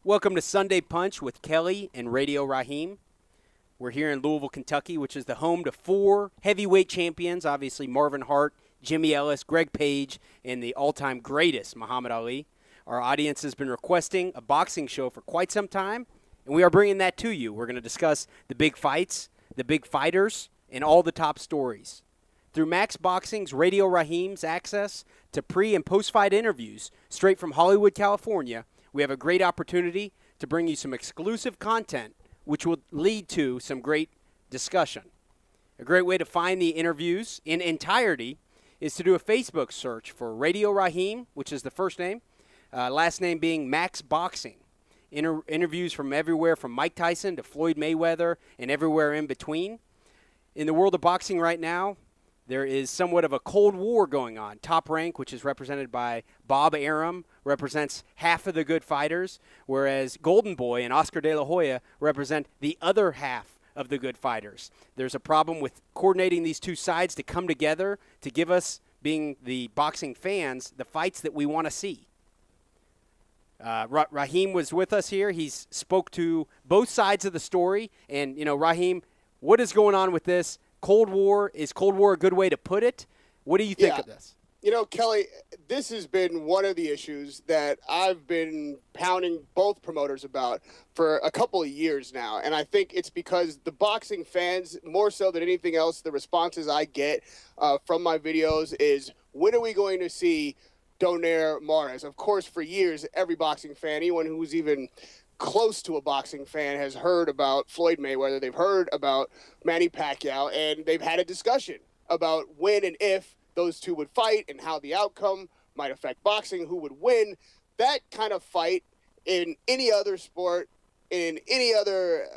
Welcome to Sunday Punch with Kelly and Radio Rahim. We're here in Louisville, Kentucky, which is the home to four heavyweight champions, obviously Marvin Hart, Jimmy Ellis, Greg Page, and the all-time greatest Muhammad Ali. Our audience has been requesting a boxing show for quite some time, and we are bringing that to you. We're going to discuss the big fights, the big fighters, and all the top stories. Through Max Boxing's Radio Rahim's access to pre- and post-fight interviews straight from Hollywood, California, we have a great opportunity to bring you some exclusive content which will lead to some great discussion. A great way to find the interviews in entirety is to do a Facebook search for Radio Rahim, which is the first name, last name being Max Boxing. Interviews from everywhere from Mike Tyson to Floyd Mayweather and everywhere in between. In the world of boxing right now, there is somewhat of a cold war going on. Top Rank, which is represented by Bob Arum, represents half of the good fighters, whereas Golden Boy and Oscar De La Hoya represent the other half of the good fighters. There's a problem with coordinating these two sides to come together to give us, being the boxing fans, the fights that we want to see. Rahim was with us here. He's spoke to both sides of the story. And, Rahim, what is going on with this? Cold War, is Cold War a good way to put it? What do you think of this? Kelly, this has been one of the issues that I've been pounding both promoters about for a couple of years now. And I think it's because the boxing fans, more so than anything else, the responses I get from my videos is, when are we going to see Donaire Mares? Of course, for years, every boxing fan, anyone who's even close to a boxing fan, has heard about Floyd Mayweather. They've heard about Manny Pacquiao, and they've had a discussion about when and if those two would fight and how the outcome might affect boxing, who would win. That kind of fight in any other sport, in any other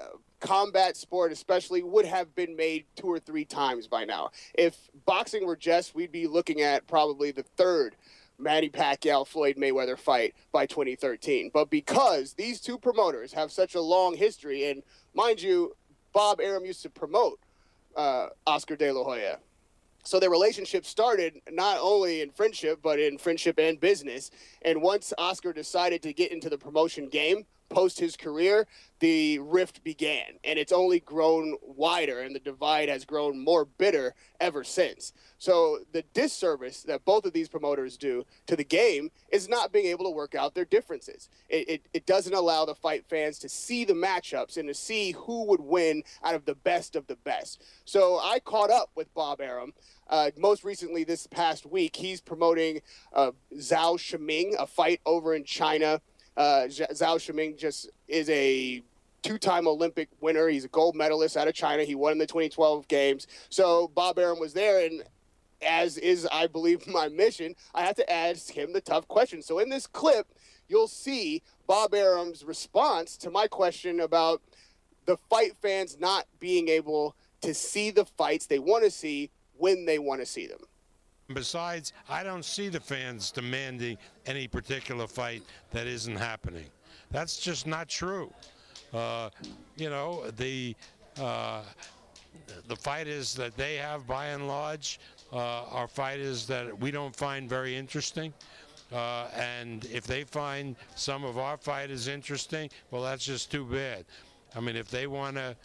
combat sport especially, would have been made 2 or 3 times by now. If boxing were just, we'd be looking at probably the third Manny Pacquiao, Floyd Mayweather fight by 2013. But because these two promoters have such a long history, and mind you, Bob Arum used to promote Oscar De La Hoya. So their relationship started not only in friendship, but in friendship and business. And once Oscar decided to get into the promotion game, post his career, the rift began. And it's only grown wider, and the divide has grown more bitter ever since. So the disservice that both of these promoters do to the game is not being able to work out their differences. It doesn't allow the fight fans to see the matchups and to see who would win out of the best of the best. So I caught up with Bob Arum. Most recently this past week, he's promoting Zhao Shiming, a fight over in China. Zhao Shiming just is a 2-time Olympic winner. He's a gold medalist out of China. He won in the 2012 games. So Bob Arum was there, and as is, I believe, my mission, I had to ask him the tough question. So in this clip, you'll see Bob Arum's response to my question about the fight fans not being able to see the fights they want to see when they want to see them. Besides, I don't see the fans demanding any particular fight that isn't happening. That's just not true. The fighters that they have, by and large, are fighters that we don't find very interesting. And if they find some of our fighters interesting, well, that's just too bad. I mean, if they want to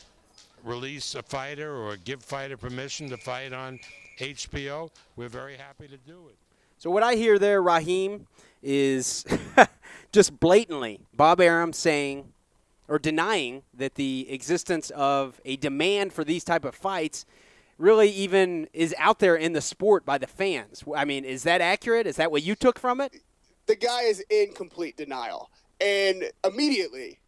release a fighter or give fighter permission to fight on HBO, we're very happy to do it. So what I hear there, Rahim, is just blatantly Bob Arum saying or denying that the existence of a demand for these type of fights really even is out there in the sport by the fans. I mean, is that accurate? Is that what you took from it? The guy is in complete denial. And immediately,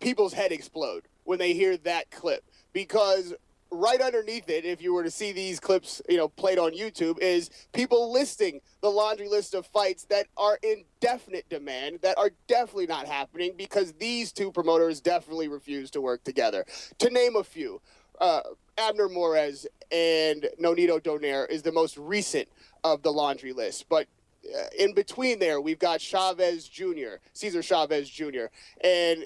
people's head explode when they hear that clip. Because right underneath it, if you were to see these clips, played on YouTube, is people listing the laundry list of fights that are in definite demand, that are definitely not happening because these two promoters definitely refuse to work together. To name a few, Abner Mares and Nonito Donaire is the most recent of the laundry list. But in between there, we've got Chavez Jr., Cesar Chavez Jr., and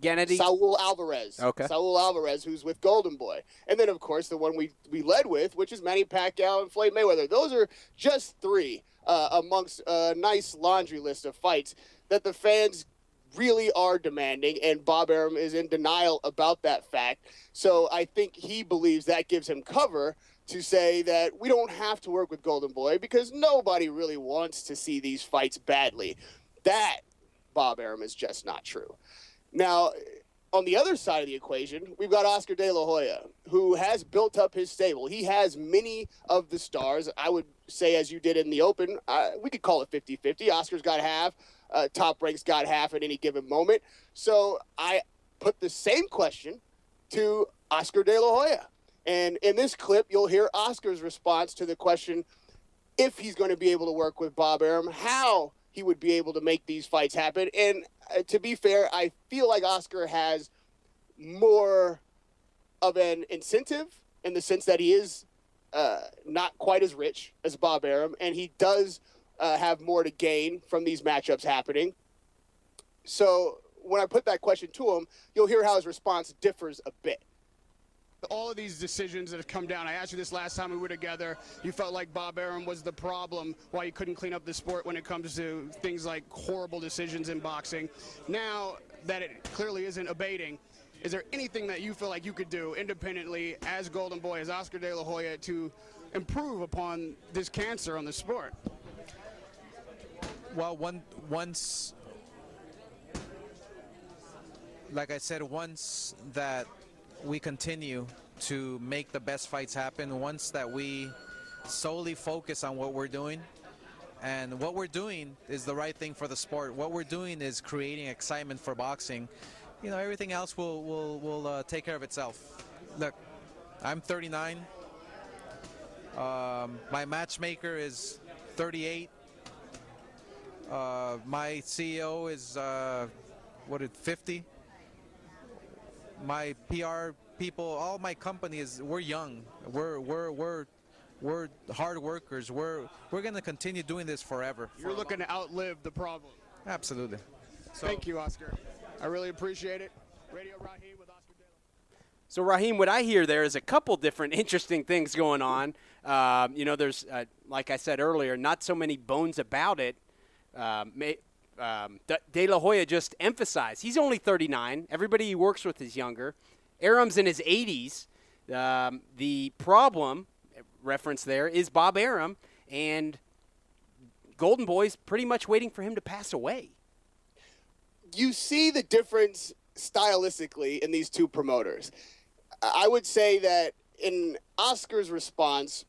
Gennady? Saul Alvarez. Okay. Saul Alvarez, who's with Golden Boy. And then, of course, the one we led with, which is Manny Pacquiao and Floyd Mayweather. Those are just 3 amongst a nice laundry list of fights that the fans really are demanding, and Bob Arum is in denial about that fact. So I think he believes that gives him cover to say that we don't have to work with Golden Boy because nobody really wants to see these fights badly. That, Bob Arum, is just not true. Now, on the other side of the equation, we've got Oscar De La Hoya, who has built up his stable. He has many of the stars. I would say, as you did in the Open, we could call it 50-50. Oscar's got half. Top Rank's got half at any given moment. So I put the same question to Oscar De La Hoya. And in this clip, you'll hear Oscar's response to the question if he's going to be able to work with Bob Arum, how he would be able to make these fights happen. And to be fair, I feel like Oscar has more of an incentive in the sense that he is not quite as rich as Bob Arum, and he does have more to gain from these matchups happening. So when I put that question to him, you'll hear how his response differs a bit. All of these decisions that have come down, I asked you this last time we were together, you felt like Bob Arum was the problem why you couldn't clean up the sport when it comes to things like horrible decisions in boxing. Now that it clearly isn't abating, is there anything that you feel like you could do independently as Golden Boy, as Oscar De La Hoya, to improve upon this cancer on the sport? Well, once, like I said, once that we continue to make the best fights happen, once that we solely focus on what we're doing, and what we're doing is the right thing for the sport. What we're doing is creating excitement for boxing. You know, everything else will take care of itself. Look, I'm 39. My matchmaker is 38. My CEO is 50. My PR people, all my companies, we're young. We're hard workers. We're gonna continue doing this forever. You're looking to outlive the problem. Absolutely. So, thank you, Oscar. I really appreciate it. Radio Rahim with Oscar De La. So, Rahim, what I hear there is a couple different interesting things going on. There's, like I said earlier, not so many bones about it. De La Hoya just emphasized he's only 39. Everybody he works with is younger. Arum's in his 80s. The problem, reference there, is Bob Arum, and Golden Boy's pretty much waiting for him to pass away. You see the difference stylistically in these two promoters. I would say that in Oscar's response,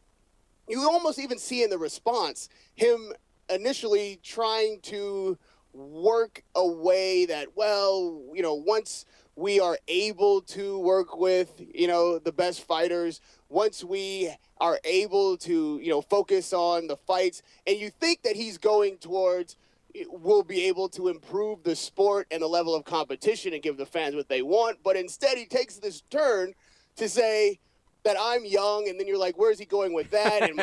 you almost even see in the response him initially trying to work a way that, well, once we are able to work with, the best fighters, once we are able to, focus on the fights, and you think that he's going towards, we'll be able to improve the sport and the level of competition and give the fans what they want, but instead he takes this turn to say that I'm young, and then you're like, where's he going with that? And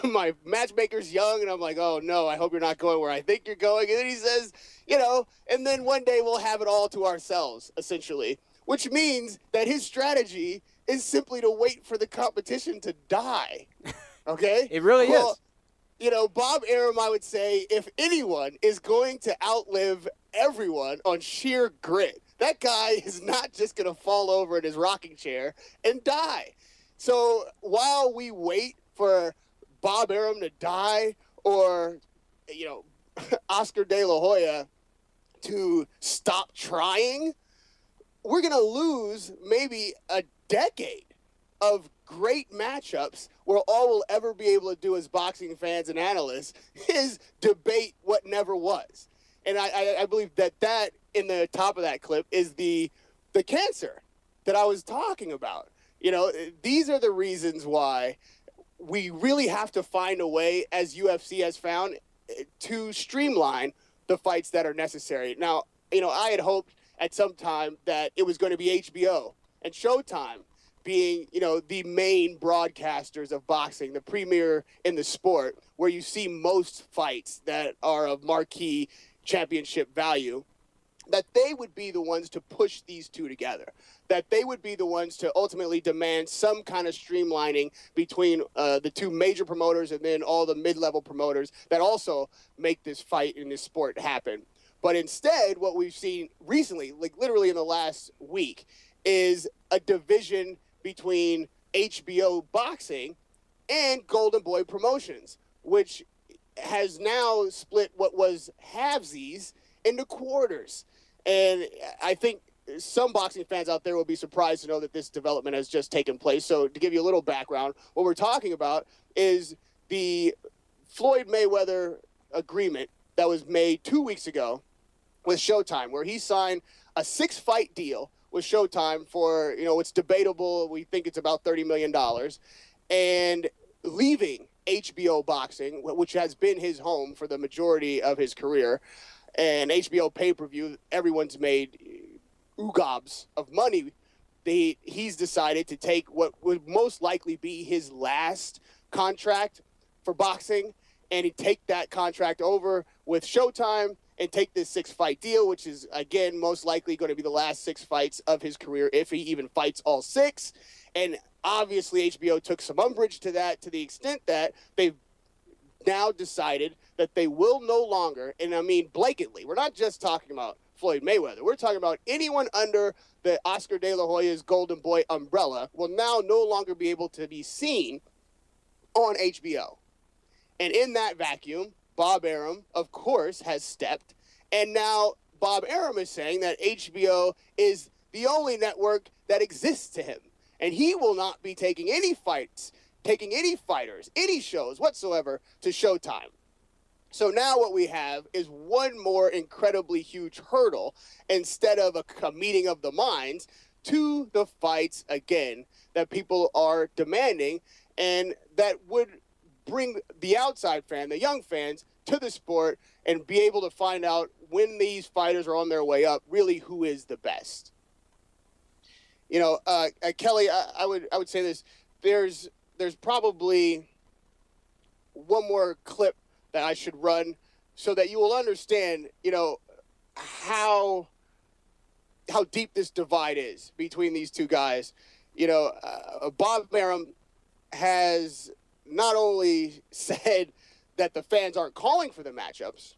my matchmaker's young, and I'm like, oh no, I hope you're not going where I think you're going. And then he says, and then one day we'll have it all to ourselves, essentially, which means that his strategy is simply to wait for the competition to die. Okay? It really is. Bob Arum, I would say, if anyone is going to outlive everyone on sheer grit, that guy is not just going to fall over in his rocking chair and die. So while we wait for Bob Arum to die or, Oscar De La Hoya to stop trying, we're going to lose maybe a decade of great matchups where all we'll ever be able to do as boxing fans and analysts is debate what never was. And I believe that in the top of that clip is the cancer that I was talking about. These are the reasons why we really have to find a way, as UFC has found, to streamline the fights that are necessary. Now, I had hoped at some time that it was going to be HBO and Showtime being, the main broadcasters of boxing, the premier in the sport, where you see most fights that are of marquee championship value. that they would be the ones to push these two together, that they would be the ones to ultimately demand some kind of streamlining between the two major promoters and then all the mid-level promoters that also make this fight in this sport happen. But instead, what we've seen recently, like literally in the last week, is a division between HBO Boxing and Golden Boy Promotions, which has now split what was halvesies into quarters. And I think some boxing fans out there will be surprised to know that this development has just taken place. So to give you a little background, what we're talking about is the Floyd Mayweather agreement that was made 2 weeks ago with Showtime, where he signed a 6-fight deal with Showtime for, it's debatable. We think it's about $30 million. And leaving HBO Boxing, which has been his home for the majority of his career, and HBO pay-per-view, everyone's made oogobs of money. He's decided to take what would most likely be his last contract for boxing, and he'd take that contract over with Showtime and take this 6-fight deal, which is, again, most likely going to be the last 6 fights of his career if he even fights all 6. And obviously HBO took some umbrage to that, to the extent that they've now decided that they will no longer, and I mean blatantly, we're not just talking about Floyd Mayweather, we're talking about anyone under the Oscar De La Hoya's Golden Boy umbrella will now no longer be able to be seen on HBO. And in that vacuum, Bob Arum, of course, has stepped, and now Bob Arum is saying that HBO is the only network that exists to him, and he will not be taking any fights, taking any fighters, any shows whatsoever to Showtime. So now what we have is one more incredibly huge hurdle instead of a meeting of the minds to the fights again that people are demanding, and that would bring the outside fan, the young fans, to the sport and be able to find out when these fighters are on their way up, really who is the best. Kelly, I would say this. There's probably one more clip that I should run so that you will understand, how deep this divide is between these two guys. Bob Arum has not only said that the fans aren't calling for the matchups,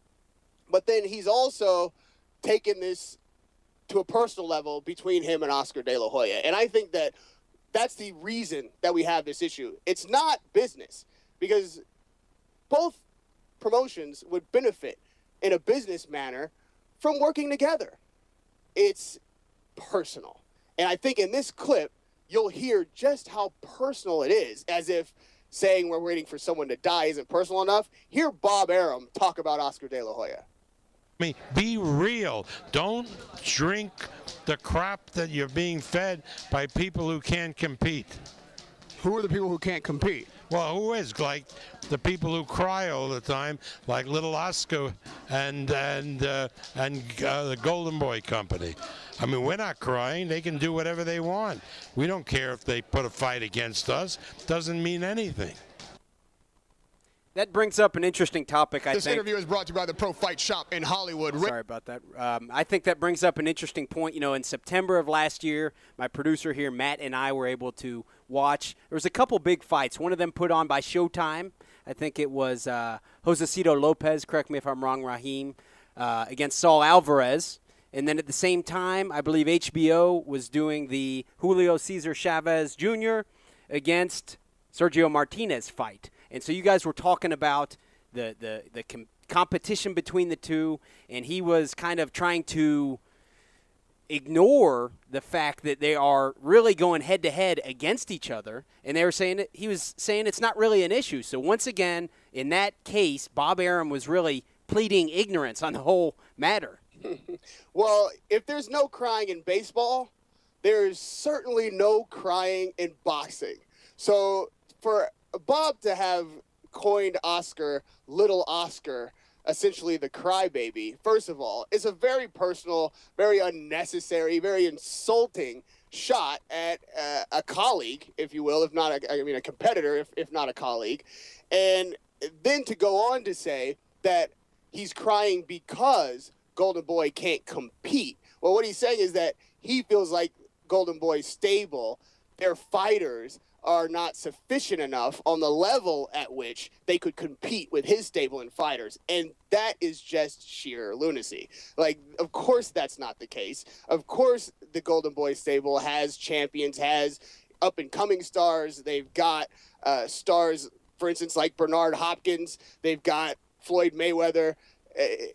but then he's also taken this to a personal level between him and Oscar De La Hoya. And I think that that's the reason that we have this issue. It's not business, because both promotions would benefit in a business manner from working together. It's personal. And I think in this clip, you'll hear just how personal it is, as if saying we're waiting for someone to die isn't personal enough. Hear Bob Arum talk about Oscar De La Hoya. I mean, be real. Don't drink the crap that you're being fed by people who can't compete. Who are the people who can't compete? Well, who is? Like the people who cry all the time, like little Oscar and the Golden Boy Company. I mean, we're not crying. They can do whatever they want. We don't care if they put a fight against us. Doesn't mean anything. That brings up an interesting topic, I think. This interview is brought to you by the Pro Fight Shop in Hollywood. Sorry about that. I think that brings up an interesting point. In September of last year, my producer here, Matt, and I were able to watch. There was a couple big fights. One of them put on by Showtime. I think it was Josecito Lopez, correct me if I'm wrong, Rahim, against Saul Alvarez. And then at the same time, I believe HBO was doing the Julio Cesar Chavez Jr. against Sergio Martinez fight. And so you guys were talking about the competition between the two, and he was kind of trying to ignore the fact that they are really going head-to-head against each other, and he was saying it's not really an issue. So once again, in that case, Bob Arum was really pleading ignorance on the whole matter. Well, if there's no crying in baseball, there is certainly no crying in boxing. So for Bob to have coined Oscar Little Oscar, essentially the crybaby, first of all, is a very personal, very unnecessary, very insulting shot at a colleague, if you will, a competitor, if not a colleague. And then to go on to say that he's crying because Golden Boy can't compete. Well, what he's saying is that he feels like Golden Boy's stable, their fighters are not sufficient enough on the level at which they could compete with his stable and fighters. And that is just sheer lunacy. Like, of course that's not the case. Of course the Golden Boy stable has champions, has up-and-coming stars. They've got stars, for instance, like Bernard Hopkins. They've got Floyd Mayweather.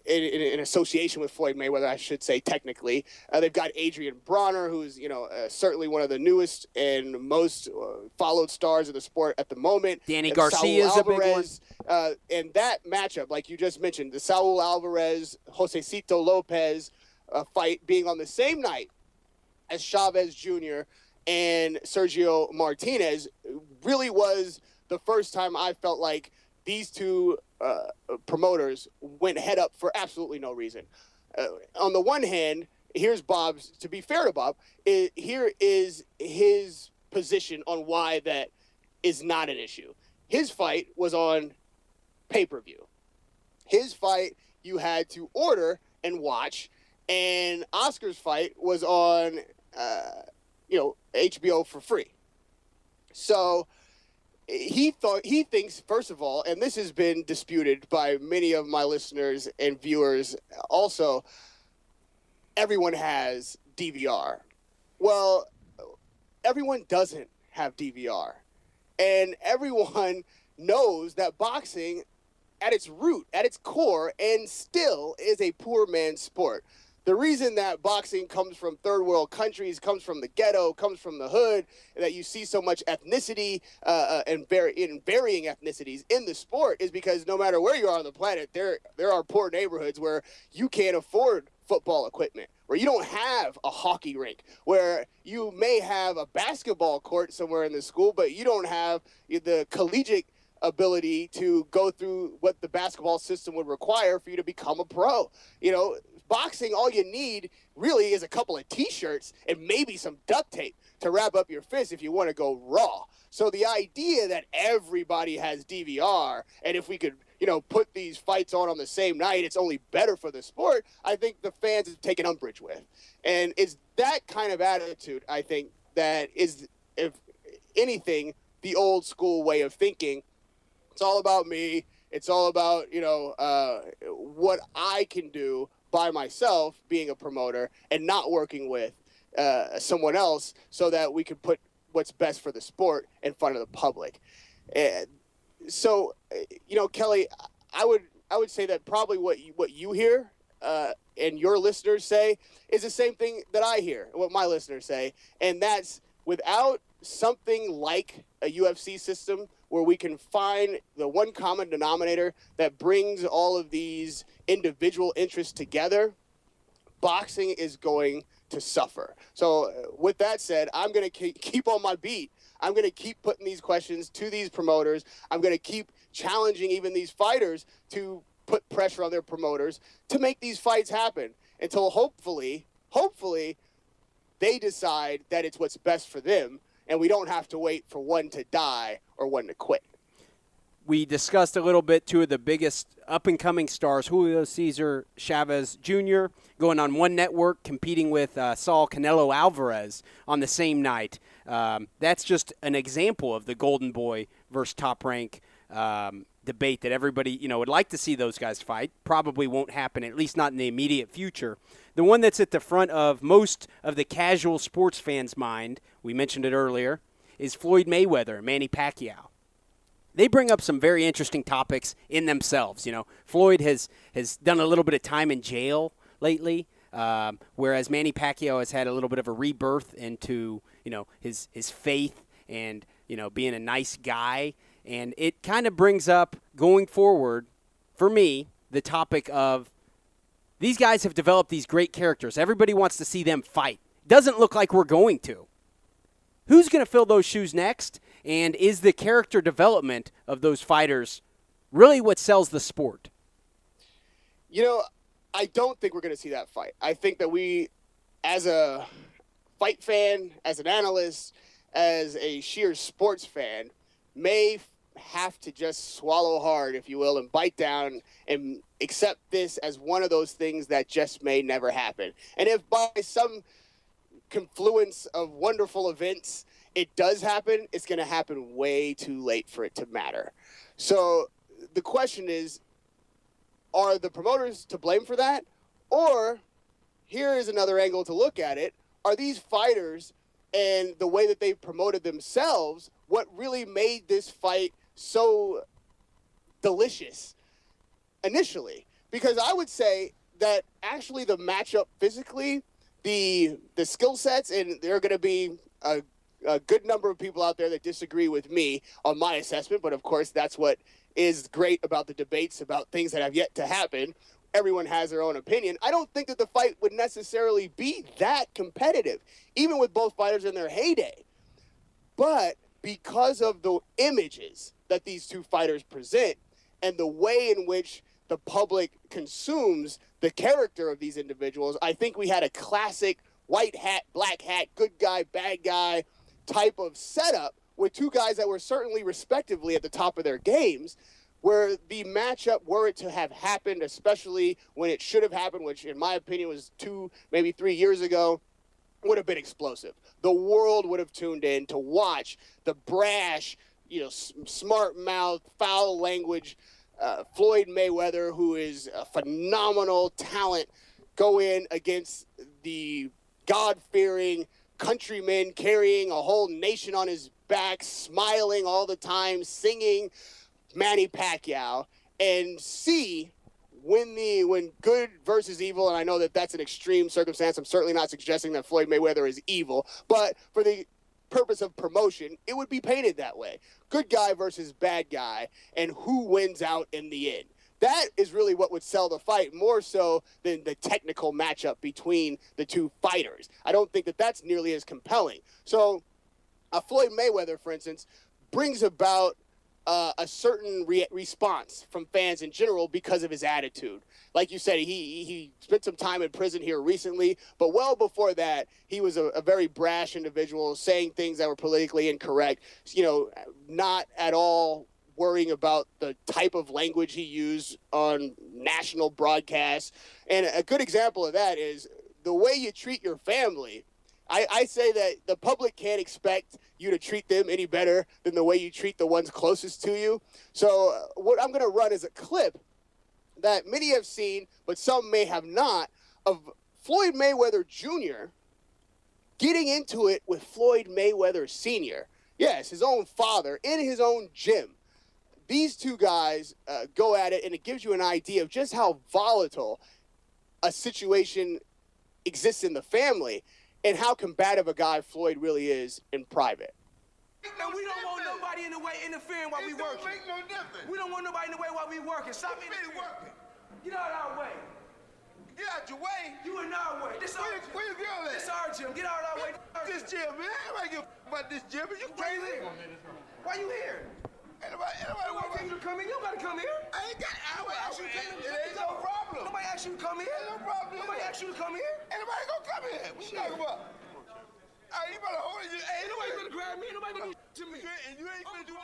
In association with Floyd Mayweather, I should say, technically. They've got Adrian Bronner, who's, certainly one of the newest and most followed stars of the sport at the moment. Danny Garcia is a big one. And that matchup, like you just mentioned, the Saul Alvarez, Josecito Lopez fight being on the same night as Chavez Jr. and Sergio Martinez really was the first time I felt like these two promoters went head up for absolutely no reason. On the one hand, here's Bob's, to be fair to Bob, here is his position on why that is not an issue. His fight was on pay-per-view. His fight you had to order and watch, and Oscar's fight was on, HBO for free. So he thinks, first of all, and this has been disputed by many of my listeners and viewers also, everyone has DVR. Well, everyone doesn't have DVR. And everyone knows that boxing, at its root, at its core, and still is a poor man's sport. The reason that boxing comes from third world countries, comes from the ghetto, comes from the hood, and that you see so much ethnicity and varying ethnicities in the sport is because no matter where you are on the planet, there are poor neighborhoods where you can't afford football equipment, where you don't have a hockey rink, where you may have a basketball court somewhere in the school, but you don't have the collegiate ability to go through what the basketball system would require for you to become a pro. Boxing, all you need really is a couple of T-shirts and maybe some duct tape to wrap up your fist if you want to go raw. So the idea that everybody has DVR and if we could, put these fights on the same night, it's only better for the sport, I think the fans have taken umbrage with. And it's that kind of attitude, I think, that is, if anything, the old school way of thinking. It's all about me. It's all about, what I can do by myself being a promoter and not working with someone else so that we can put what's best for the sport in front of the public. And so, Kelly, I would say that probably what you hear and your listeners say is the same thing that I hear, what my listeners say, and that's without something like a UFC system where we can find the one common denominator that brings all of these individual interests together, boxing is going to suffer. So with that said, I'm going to keep on my beat. I'm going to keep putting these questions to these promoters. I'm going to keep challenging even these fighters to put pressure on their promoters to make these fights happen until hopefully they decide that it's what's best for them and we don't have to wait for one to die or one to quit. We discussed a little bit two of the biggest up-and-coming stars, Julio Cesar Chavez Jr., going on one network, competing with Saul Canelo Alvarez on the same night. That's just an example of the Golden Boy versus Top Rank debate that everybody would like to see those guys fight. Probably won't happen, at least not in the immediate future. The one that's at the front of most of the casual sports fans' mind, we mentioned it earlier, is Floyd Mayweather and Manny Pacquiao. They bring up some very interesting topics in themselves. Floyd has done a little bit of time in jail lately, whereas Manny Pacquiao has had a little bit of a rebirth into, his faith and, being a nice guy. And it kind of brings up, going forward, for me, the topic of these guys have developed these great characters. Everybody wants to see them fight. Doesn't look like we're going to. Who's going to fill those shoes next? And is the character development of those fighters really what sells the sport? I don't think we're going to see that fight. I think that we, as a fight fan, as an analyst, as a sheer sports fan, may have to just swallow hard, if you will, and bite down and accept this as one of those things that just may never happen. And if by some confluence of wonderful events it does happen, it's going to happen way too late for it to matter. So the question is, are the promoters to blame for that? Or here is another angle to look at it. Are these fighters and the way that they promoted themselves what really made this fight so delicious initially? Because I would say that actually the matchup physically, the skill sets, and there are going to be a good number of people out there that disagree with me on my assessment, but of course that's what is great about the debates about things that have yet to happen. Everyone has their own opinion. I don't think that the fight would necessarily be that competitive, even with both fighters in their heyday. But because of the images that these two fighters present and the way in which the public consumes the character of these individuals, I think we had a classic white hat, black hat, good guy, bad guy type of setup with two guys that were certainly respectively at the top of their games, where the matchup, were it to have happened, especially when it should have happened, which in my opinion was 2, maybe 3 years ago, would have been explosive. The world would have tuned in to watch the brash, smart mouth, foul language Floyd Mayweather, who is a phenomenal talent, go in against the God-fearing countryman carrying a whole nation on his back, smiling all the time, singing Manny Pacquiao, and see when good versus evil, and I know that that's an extreme circumstance. I'm certainly not suggesting that Floyd Mayweather is evil, but for the purpose of promotion, it would be painted that way. Good guy versus bad guy, and who wins out in the end. That is really what would sell the fight, more so than the technical matchup between the two fighters. I don't think that that's nearly as compelling. So Floyd Mayweather, for instance, brings about a certain response from fans in general because of his attitude. Like you said, he spent some time in prison here recently, but well before that, he was a very brash individual, saying things that were politically incorrect, not at all worrying about the type of language he used on national broadcasts. And a good example of that is the way you treat your family. I say that the public can't expect you to treat them any better than the way you treat the ones closest to you. So what I'm going to run is a clip that many have seen, but some may have not, of Floyd Mayweather Jr. getting into it with Floyd Mayweather Sr. Yes, his own father, in his own gym. These two guys go at it, and it gives you an idea of just how volatile a situation exists in the family and how combative a guy Floyd really is in private. And we don't want nobody in the way interfering while we working. It don't make no difference. We don't want nobody in the way while we working. Stop interfering. Working. Get out of our way. Get out your way. You in our way. This our gym. Where you girl at? This our gym. Get out of our way. This gym, man. Everybody give about this gym. You crazy? Why you here? Anybody Nobody want tell you to come in. You don't gotta come here. I ain't got. It ain't no problem. Nobody asked you to come here. Ain't no problem. Nobody asked you to come here. Anybody gonna come here? What you talking about? Hey, you better hold it. Hey, Nobody gonna grab me. Nobody gonna do to me. And you ain't gonna do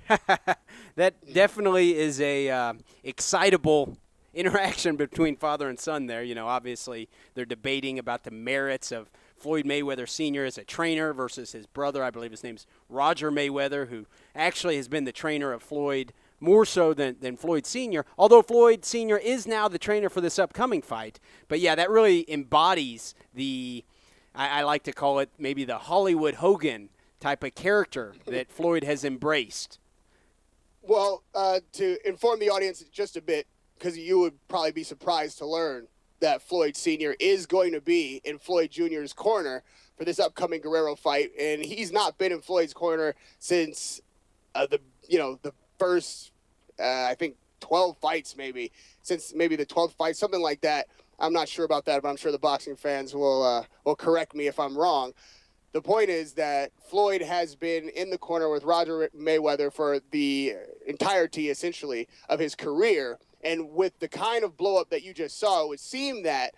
that. That definitely is a excitable interaction between father and son there. Obviously they're debating about the merits of Floyd Mayweather Sr. as a trainer versus his brother. I believe his name's Roger Mayweather, who actually has been the trainer of Floyd more so than Floyd Sr., although Floyd Sr. is now the trainer for this upcoming fight. But, yeah, that really embodies I like to call it maybe the Hollywood Hogan type of character that Floyd has embraced. Well, to inform the audience just a bit, because you would probably be surprised to learn that Floyd Sr. is going to be in Floyd Jr.'s corner for this upcoming Guerrero fight, and he's not been in Floyd's corner since the first, I think, 12 fights maybe, since maybe the 12th fight, something like that. I'm not sure about that, but I'm sure the boxing fans will correct me if I'm wrong. The point is that Floyd has been in the corner with Roger Mayweather for the entirety, essentially, of his career. And with the kind of blow-up that you just saw, it would seem that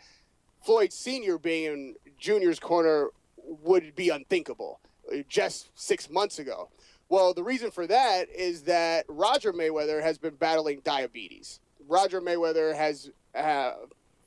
Floyd Sr. being in Junior's corner would be unthinkable just 6 months ago. Well, the reason for that is that Roger Mayweather has been battling diabetes. Roger Mayweather has,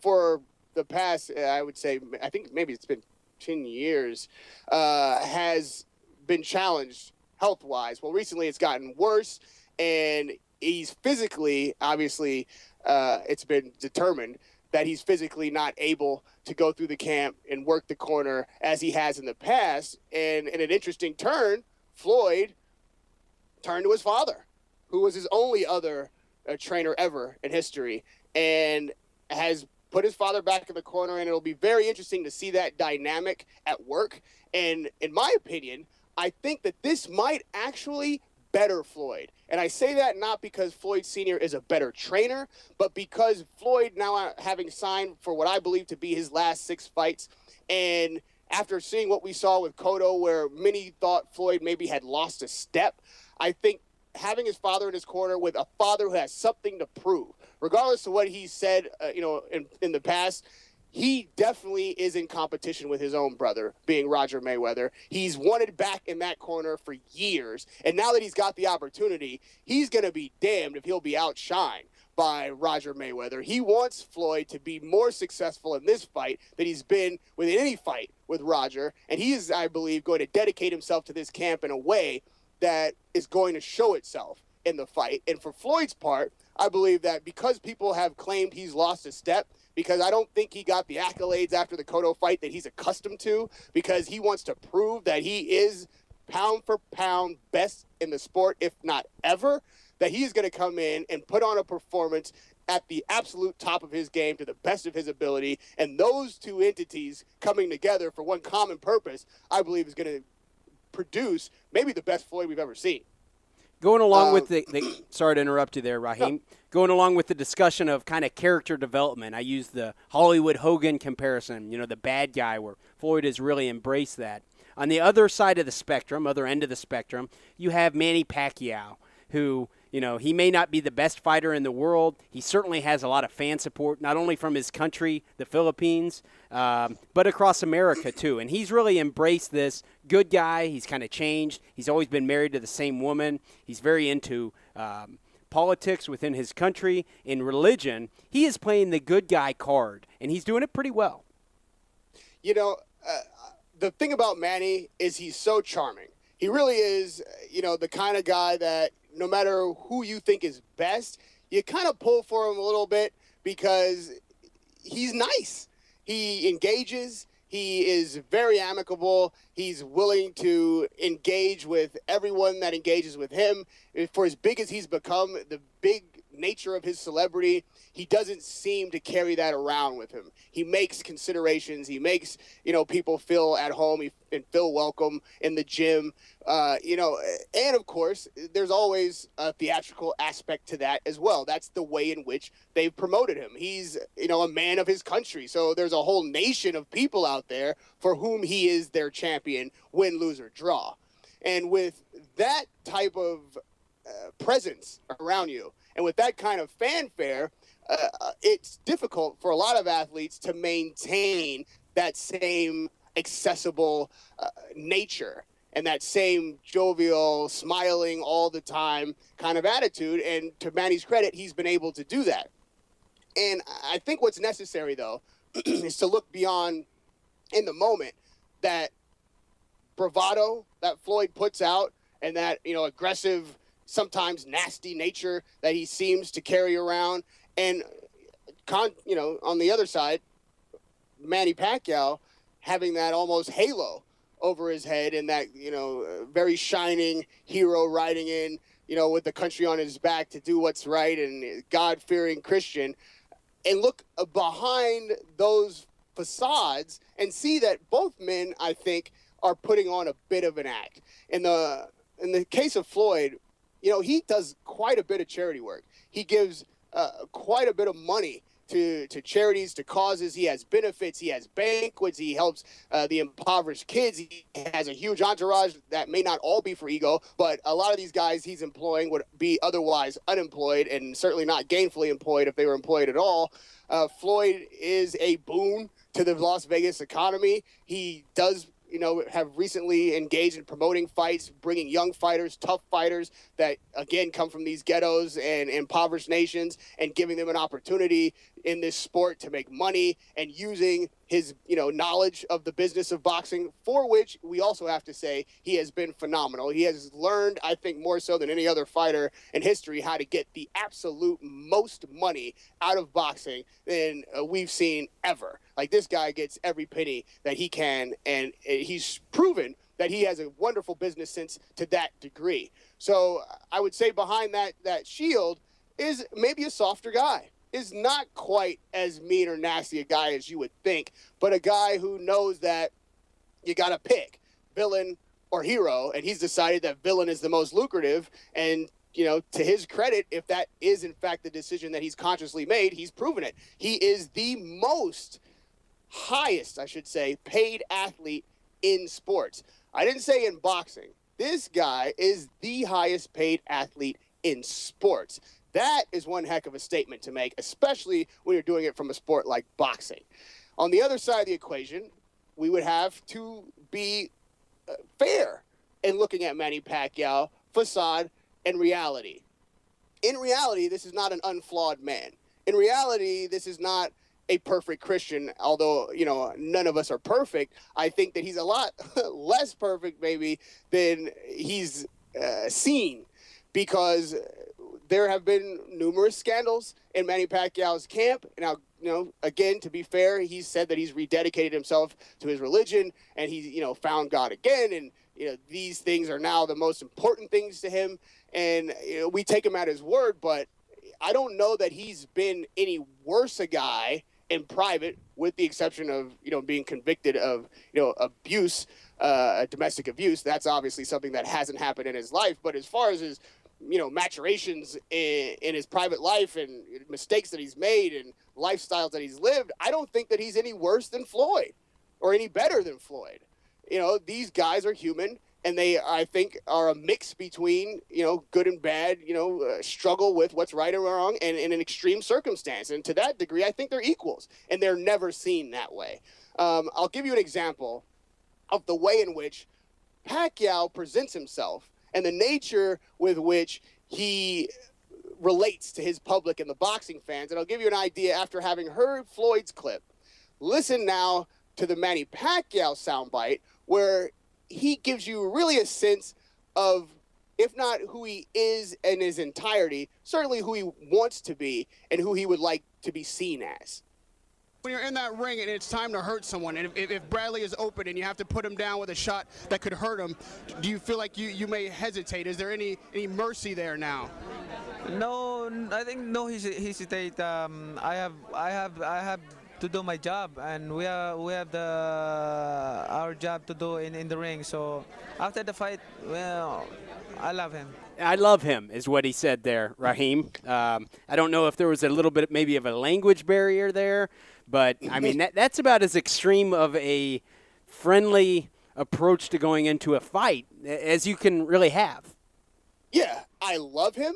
for the past, I would say, I think maybe it's been 10 years, has been challenged health-wise. Well, recently it's gotten worse, and he's physically, obviously, it's been determined that he's physically not able to go through the camp and work the corner as he has in the past. And in an interesting turn, Floyd turned to his father, who was his only other trainer ever in history, and has put his father back in the corner, and it'll be very interesting to see that dynamic at work. And in my opinion, I think that this might actually better Floyd. And I say that not because Floyd Sr. is a better trainer, but because Floyd, now having signed for what I believe to be his last 6 fights, and after seeing what we saw with Cotto, where many thought Floyd maybe had lost a step, I think having his father in his corner, with a father who has something to prove, regardless of what he said, in the past, he definitely is in competition with his own brother, being Roger Mayweather. He's wanted back in that corner for years, and now that he's got the opportunity, he's going to be damned if he'll be outshined by Roger Mayweather. He wants Floyd to be more successful in this fight than he's been with any fight with Roger, and he is, I believe, going to dedicate himself to this camp in a way that is going to show itself in the fight. And for Floyd's part, I believe that because people have claimed he's lost a step, because I don't think he got the accolades after the Cotto fight that he's accustomed to, because he wants to prove that he is pound for pound best in the sport, if not ever, that he's going to come in and put on a performance at the absolute top of his game to the best of his ability. And those two entities coming together for one common purpose, I believe is going to produce maybe the best Floyd we've ever seen. Going along with the sorry to interrupt you there, Rahim. No. Going along with the discussion of kind of character development, I use the Hollywood Hogan comparison, the bad guy, where Floyd has really embraced that. On the other side of the spectrum, other end of the spectrum, you have Manny Pacquiao, who, he may not be the best fighter in the world. He certainly has a lot of fan support, not only from his country, the Philippines, but across America too. And he's really embraced this good guy. He's kind of changed. He's always been married to the same woman. He's very into politics within his country. In religion, he is playing the good guy card, and he's doing it pretty well. The thing about Manny is he's so charming. He really is, the kind of guy that no matter who you think is best, you kind of pull for him a little bit because he's nice. He engages. He is very amicable. He's willing to engage with everyone that engages with him. For as big as he's become, the big nature of his celebrity, he doesn't seem to carry that around with him. He makes considerations. He makes, people feel at home and feel welcome in the gym. And of course, there's always a theatrical aspect to that as well. That's the way in which they've promoted him. He's, a man of his country. So there's a whole nation of people out there for whom he is their champion, win, lose, or draw. And with that type of presence around you, and with that kind of fanfare, it's difficult for a lot of athletes to maintain that same accessible nature and that same jovial, smiling all the time kind of attitude. And to Manny's credit, he's been able to do that. And I think what's necessary, though, is to look beyond in the moment that bravado that Floyd puts out and that, aggressive, sometimes nasty nature that he seems to carry around. And, on the other side, Manny Pacquiao having that almost halo over his head and that, very shining hero riding in, with the country on his back to do what's right and God-fearing Christian. And look behind those facades and see that both men, I think, are putting on a bit of an act. In the case of Floyd, he does quite a bit of charity work. He gives quite a bit of money to charities, to causes. He has benefits. He has banquets. He helps the impoverished kids. He has a huge entourage that may not all be for ego, but a lot of these guys he's employing would be otherwise unemployed and certainly not gainfully employed if they were employed at all. Floyd is a boon to the Las Vegas economy. He does have recently engaged in promoting fights, bringing young fighters, tough fighters that, again, come from these ghettos and impoverished nations, and giving them an opportunity in this sport to make money, and using his, knowledge of the business of boxing, for which we also have to say he has been phenomenal. He has learned, I think, more so than any other fighter in history, how to get the absolute most money out of boxing than we've seen ever. Like, this guy gets every penny that he can, and he's proven that he has a wonderful business sense to that degree. So I would say behind that shield is maybe a softer guy. Is not quite as mean or nasty a guy as you would think, but a guy who knows that you got to pick villain or hero, and he's decided that villain is the most lucrative. And, to his credit, if that is in fact the decision that he's consciously made, he's proven it. He is the highest, I should say, paid athlete in sports. I didn't say in boxing. This guy is the highest paid athlete in sports. That is one heck of a statement to make, especially when you're doing it from a sport like boxing. On the other side of the equation, we would have to be fair in looking at Manny Pacquiao, facade, and reality. In reality, this is not an unflawed man. In reality, this is not a perfect Christian, although, none of us are perfect. I think that he's a lot less perfect, maybe, than he's seen, because there have been numerous scandals in Manny Pacquiao's camp. Now, again, to be fair, he said that he's rededicated himself to his religion, and he's, found God again. And, these things are now the most important things to him. And, we take him at his word, but I don't know that he's been any worse a guy in private, with the exception of, being convicted of, abuse, domestic abuse. That's obviously something that hasn't happened in his life. But as far as his maturations in his private life and mistakes that he's made and lifestyles that he's lived, I don't think that he's any worse than Floyd or any better than Floyd. These guys are human, and they, I think, are a mix between, good and bad, struggle with what's right or wrong, and in an extreme circumstance. And to that degree, I think they're equals, and they're never seen that way. I'll give you an example of the way in which Pacquiao presents himself and the nature with which he relates to his public and the boxing fans. And I'll give you an idea after having heard Floyd's clip. Listen now to the Manny Pacquiao soundbite, where he gives you really a sense of, if not who he is in his entirety, certainly who he wants to be and who he would like to be seen as. When you're in that ring and it's time to hurt someone, and if Bradley is open and you have to put him down with a shot that could hurt him, do you feel like you may hesitate? Is there any mercy there now? No, I think no hesitate. I have to do my job, and we have our job to do in the ring. So after the fight, well, I love him. I love him, is what he said there, Rahim. I don't know if there was a little bit maybe of a language barrier there, but, I mean, that's about as extreme of a friendly approach to going into a fight as you can really have. Yeah, I love him.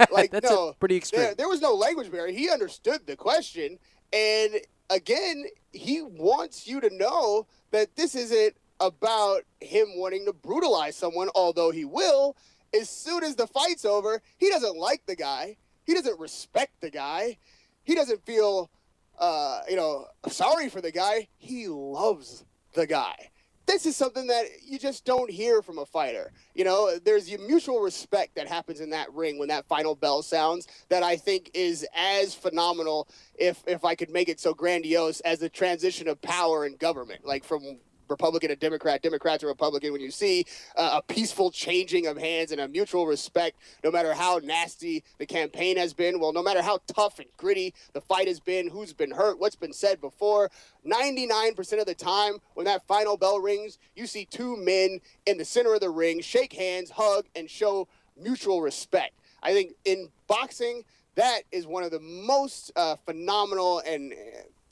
Like, that's pretty extreme. There was no language barrier. He understood the question, and again, he wants you to know that this isn't about him wanting to brutalize someone, although he will. As soon as the fight's over, he doesn't like the guy. He doesn't respect the guy. He doesn't feel, sorry for the guy. He loves the guy. This is something that you just don't hear from a fighter. There's a mutual respect that happens in that ring when that final bell sounds that I think is as phenomenal, if I could make it so grandiose, as the transition of power and government, like from Republican to Democrat, Democrat to Republican, when you see a peaceful changing of hands and a mutual respect, no matter how nasty the campaign has been, well, no matter how tough and gritty the fight has been, who's been hurt, what's been said before, 99% of the time when that final bell rings, you see two men in the center of the ring shake hands, hug, and show mutual respect. I think in boxing, that is one of the most phenomenal and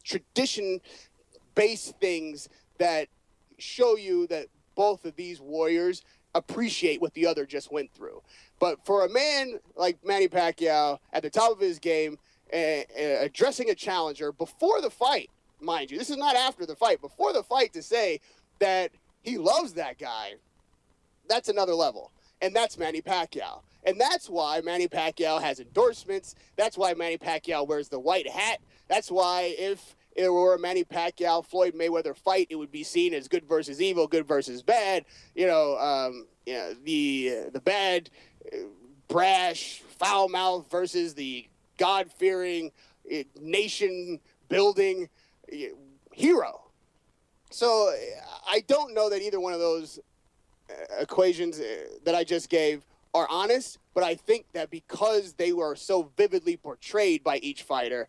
tradition-based things that show you that both of these warriors appreciate what the other just went through. But for a man like Manny Pacquiao at the top of his game, addressing a challenger before the fight, mind you, this is not after the fight, before the fight, to say that he loves that guy, that's another level. And that's Manny Pacquiao. And that's why Manny Pacquiao has endorsements. That's why Manny Pacquiao wears the white hat. That's why if it were a Manny Pacquiao Floyd Mayweather fight, it would be seen as good versus evil, good versus bad. The bad, brash, foul mouth versus the God-fearing, nation-building hero. So I don't know that either one of those equations that I just gave are honest, but I think that because they were so vividly portrayed by each fighter,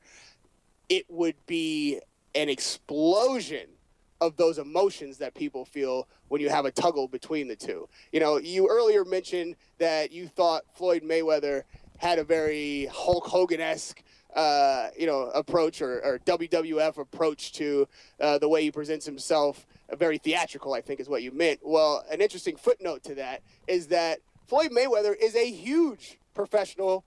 it would be an explosion of those emotions that people feel when you have a tuggle between the two. You earlier mentioned that you thought Floyd Mayweather had a very Hulk Hogan-esque approach or WWF approach to the way he presents himself. Very theatrical, I think, is what you meant. Well, an interesting footnote to that is that Floyd Mayweather is a huge professional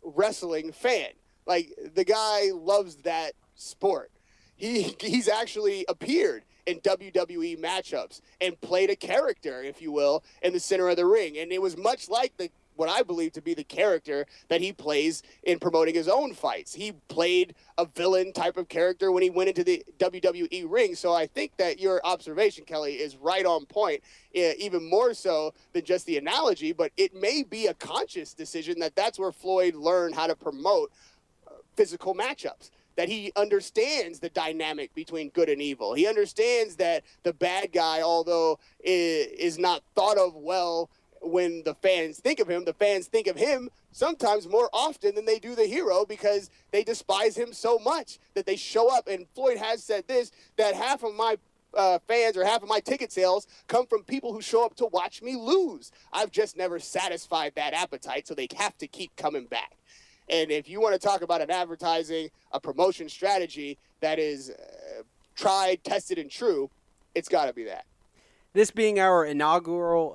wrestling fan. Like, the guy loves that sport. He's actually appeared in WWE matchups and played a character, if you will, in the center of the ring. And it was much like what I believe to be the character that he plays in promoting his own fights. He played a villain type of character when he went into the WWE ring. So I think that your observation, Kelly, is right on point, even more so than just the analogy. But it may be a conscious decision that's where Floyd learned how to promote physical matchups, that he understands the dynamic between good and evil. He understands that the bad guy, although is not thought of well when the fans think of him, the fans think of him sometimes more often than they do the hero because they despise him so much that they show up. And Floyd has said this, that half of my fans or half of my ticket sales come from people who show up to watch me lose. I've just never satisfied that appetite, so they have to keep coming back. And if you want to talk about an advertising, a promotion strategy that is tried, tested, and true, it's got to be that. This being our inaugural,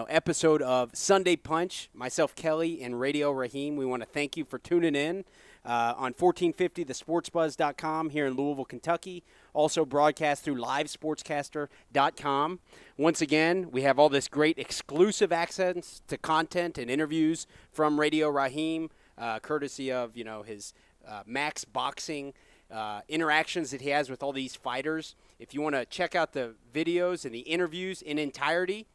episode of Sunday Punch, myself, Kelly, and Radio Rahim, we want to thank you for tuning in on 1450thesportsbuzz.com here in Louisville, Kentucky. Also broadcast through livesportscaster.com. Once again, we have all this great exclusive access to content and interviews from Radio Rahim, courtesy of, his Max Boxing interactions that he has with all these fighters. If you want to check out the videos and the interviews in entirety,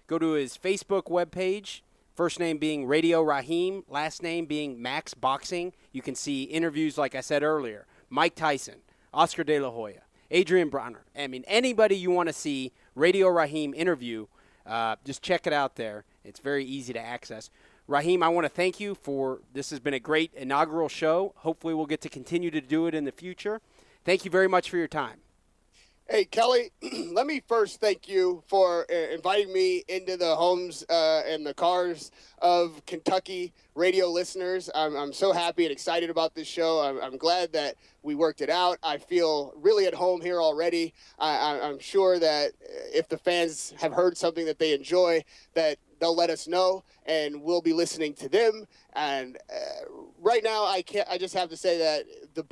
go to his Facebook webpage, first name being Radio Rahim, last name being Max Boxing. You can see interviews, like I said earlier, Mike Tyson, Oscar De La Hoya, Adrian Bronner. I mean, anybody you want to see Radio Rahim interview, just check it out there. It's very easy to access. Rahim, I want to thank you for this. Has been a great inaugural show. Hopefully we'll get to continue to do it in the future. Thank you very much for your time. Hey, Kelly, let me first thank you for inviting me into the homes and the cars of Kentucky radio listeners. I'm so happy and excited about this show. I'm glad that we worked it out. I feel really at home here already. I'm sure that if the fans have heard something that they enjoy, that they'll let us know, and we'll be listening to them. And right now, I just have to say that the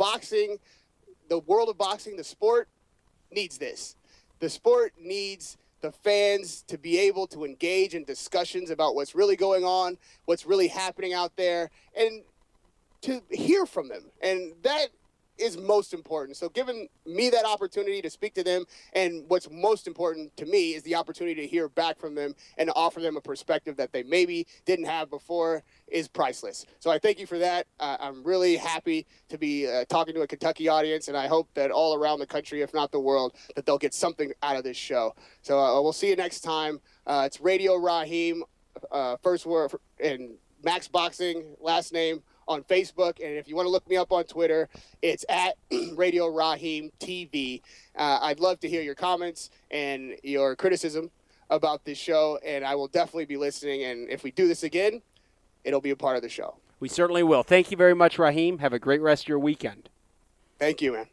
world of boxing, the sport, needs this. The sport needs the fans to be able to engage in discussions about what's really going on, what's really happening out there, and to hear from them. And that is most important. So giving me that opportunity to speak to them, and what's most important to me is the opportunity to hear back from them and to offer them a perspective that they maybe didn't have before, is priceless. So I thank you for that. I'm really happy to be talking to a Kentucky audience, and I hope that all around the country, if not the world, that they'll get something out of this show. So we'll see you next time. It's Radio Rahim, first word, and Max Boxing, last name, on Facebook. And if you want to look me up on Twitter, it's at Radio Rahim TV. I'd love to hear your comments and your criticism about this show, and I will definitely be listening. And if we do this again, it'll be a part of the show. We certainly will. Thank you very much, Rahim. Have a great rest of your weekend. Thank you, man.